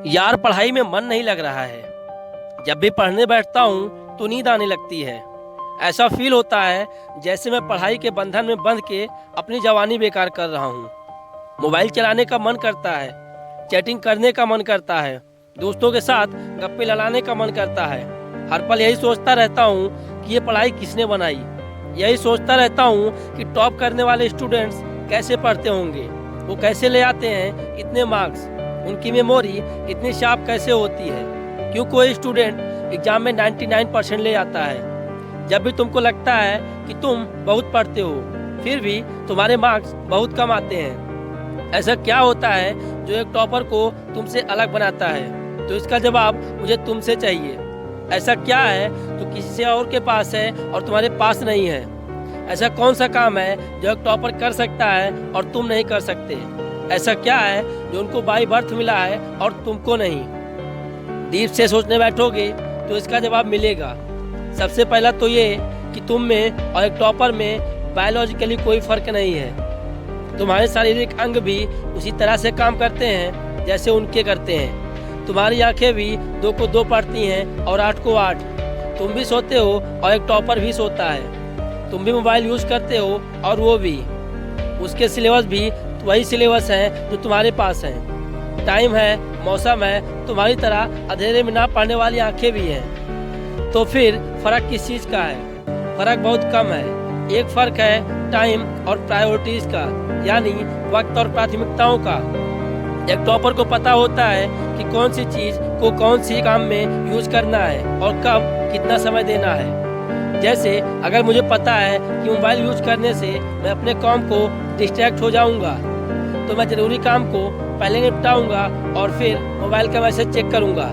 यार पढ़ाई में मन नहीं लग रहा है। जब भी पढ़ने बैठता हूँ तो नींद आने लगती है। ऐसा फील होता है जैसे मैं पढ़ाई के बंधन में बंध के अपनी जवानी बेकार कर रहा हूँ। मोबाइल चलाने का मन करता है, चैटिंग करने का मन करता है, दोस्तों के साथ गप्पे लड़ाने का मन करता है। हर पल यही सोचता रहता हूँ कि ये पढ़ाई किसने बनाई। यही सोचता रहता हूँ कि टॉप करने वाले स्टूडेंट्स कैसे पढ़ते होंगे, वो कैसे ले आते हैं इतने मार्क्स, उनकी मेमोरी इतनी शार्प कैसे होती है। क्यों कोई स्टूडेंट एग्जाम में 99% ले आता है। जब भी तुमको लगता है कि तुम बहुत पढ़ते हो, फिर भी तुम्हारे मार्क्स बहुत कम आते हैं। ऐसा क्या होता है जो एक टॉपर को तुमसे अलग बनाता है? तो इसका जवाब मुझे तुमसे चाहिए। ऐसा क्या है जो किसी और के पास है और तुम्हारे पास नहीं है? ऐसा कौन सा काम है जो एक टॉपर कर सकता है और तुम नहीं कर सकते? ऐसा क्या है जो उनको बाई बर्थ मिला है और तुमको नहीं? डीप से सोचने बैठोगे तो इसका जवाब मिलेगा। सबसे पहला तो ये कि तुम में और एक टॉपर में बायोलॉजिकली कोई फर्क नहीं है। तुम्हारे शारीरिक अंग भी उसी तरह से काम करते हैं जैसे उनके करते हैं। तुम्हारी आंखें भी 2 को 2 पढ़ती हैं और 8 को 8। तुम भी सोते हो और एक टॉपर भी सोता है। तुम भी मोबाइल यूज करते हो और वो भी। उसके सिलेबस भी वही सिलेबस है जो तुम्हारे पास है। टाइम है, मौसम है, तुम्हारी तरह अंधेरे में ना पढ़ने वाली आंखें भी हैं। तो फिर फर्क किस चीज़ का है? फर्क बहुत कम है। एक फर्क है टाइम और प्रायोरिटीज का, यानी वक्त और प्राथमिकताओं का। एक टॉपर को पता होता है कि कौन सी चीज़ को कौन सी काम में यूज करना है और कब कितना समय देना है। जैसे अगर मुझे पता है कि मोबाइल यूज करने से मैं अपने काम को डिस्ट्रैक्ट हो जाऊंगा, तो मैं ज़रूरी काम को पहले निपटाऊंगा और फिर मोबाइल का मैसेज चेक करूंगा।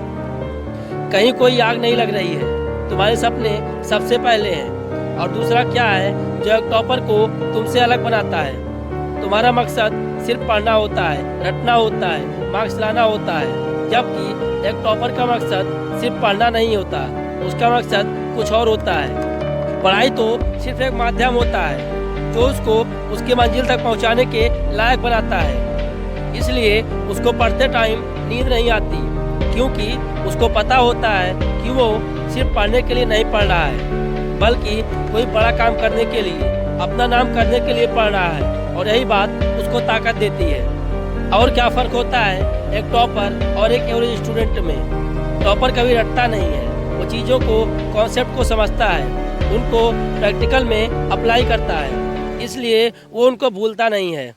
कहीं कोई आग नहीं लग रही है, तुम्हारे सपने सबसे पहले हैं। और दूसरा क्या है जो एक टॉपर को तुमसे अलग बनाता है? तुम्हारा मकसद सिर्फ पढ़ना होता है, रटना होता है, मार्क्स लाना होता है। जबकि एक टॉपर का मकसद सिर्फ पढ़ना नहीं होता, उसका मकसद कुछ और होता है। पढ़ाई तो सिर्फ एक माध्यम होता है जो उसको उसकी मंजिल तक पहुंचाने के लायक बनाता है। इसलिए उसको पढ़ते टाइम नींद नहीं आती, क्योंकि उसको पता होता है कि वो सिर्फ पढ़ने के लिए नहीं पढ़ रहा है, बल्कि कोई बड़ा काम करने के लिए, अपना नाम करने के लिए पढ़ रहा है। और यही बात उसको ताकत देती है। और क्या फ़र्क होता है एक टॉपर और एक एवरेज स्टूडेंट में? टॉपर कभी रटता नहीं है, वो चीज़ों को, कॉन्सेप्ट को समझता है, उनको प्रैक्टिकल में अप्लाई करता है, इसलिए वो उनको भूलता नहीं है।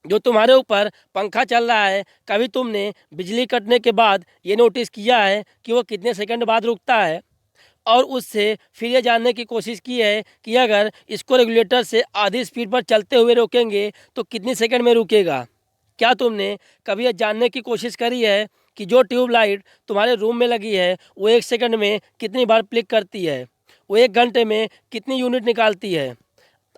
जो तुम्हारे ऊपर पंखा चल रहा है, कभी तुमने बिजली कटने के बाद ये नोटिस किया है कि वो कितने सेकंड बाद रुकता है? और उससे फिर ये जानने की कोशिश की है कि अगर इसको रेगुलेटर से आधी स्पीड पर चलते हुए रोकेंगे तो कितनी सेकंड में रुकेगा? क्या तुमने कभी ये जानने की कोशिश करी है कि जो ट्यूबलाइट तुम्हारे रूम में लगी है वो 1 सेकंड में कितनी बार क्लिक करती है? वो 1 घंटे में कितनी यूनिट निकालती है?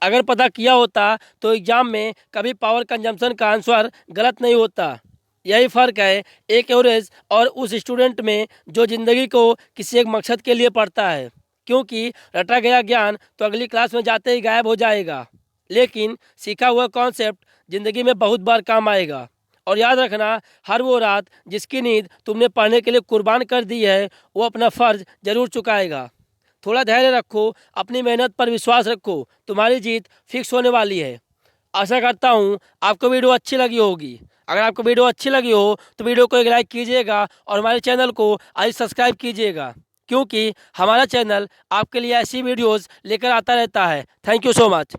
अगर पता किया होता तो एग्जाम में कभी पावर कंजम्पशन का आंसर गलत नहीं होता। यही फ़र्क है एक एवरेज और उस स्टूडेंट में जो ज़िंदगी को किसी एक मकसद के लिए पढ़ता है। क्योंकि रटा गया ज्ञान तो अगली क्लास में जाते ही गायब हो जाएगा, लेकिन सीखा हुआ कॉन्सेप्ट ज़िंदगी में बहुत बार काम आएगा। और याद रखना, हर वो रात जिसकी नींद तुमने पढ़ने के लिए कुर्बान कर दी है, वो अपना फ़र्ज ज़रूर चुकाएगा। थोड़ा धैर्य रखो, अपनी मेहनत पर विश्वास रखो, तुम्हारी जीत फिक्स होने वाली है। आशा करता हूँ आपको वीडियो अच्छी लगी होगी। अगर आपको वीडियो अच्छी लगी हो तो वीडियो को एक लाइक कीजिएगा और हमारे चैनल को आज सब्सक्राइब कीजिएगा, क्योंकि हमारा चैनल आपके लिए ऐसी वीडियोस लेकर आता रहता है। Thank you so much.